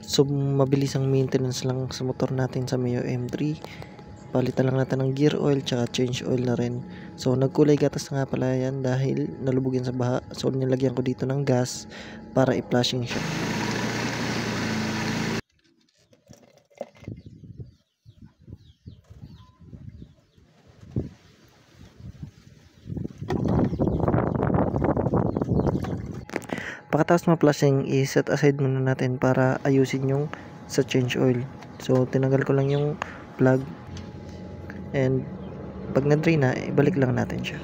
So mabilis ang maintenance lang sa motor natin sa Mio M3. Palitan lang natin ng gear oil tsaka change oil na rin. So nagkulay gatas na nga pala yan dahil nalubog yan sa baha. So nilagyan ko dito ng gas para i-flushing siya. Pagkatapos ma-flushing, i-set aside muna natin para ayusin yung sa change oil. So tinanggal ko lang yung plug, and pag na-drain na, ibalik lang natin siya.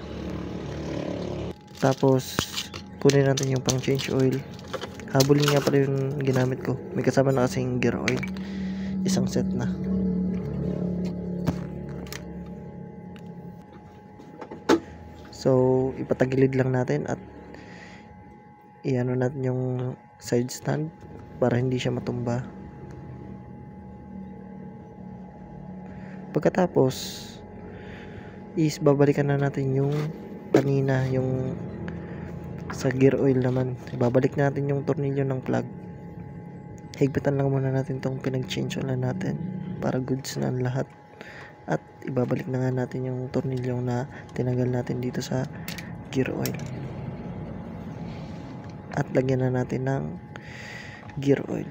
Tapos kunin natin yung pang change oil. Habulin nga pala yung ginamit ko, may kasama na kasing gear oil, isang set na. So ipatagilid lang natin at iano natin yung side stand para hindi siya matumba. Pagkatapos is babalikan na natin yung kanina, yung sa gear oil naman. Babalik natin yung tornilyo ng plug. Higpitan lang muna natin tong pinag-change oil na natin para goods na ang lahat. At ibabalik na nga natin yung tornilyo na tinanggal natin dito sa gear oil. At lagyan na natin ng gear oil.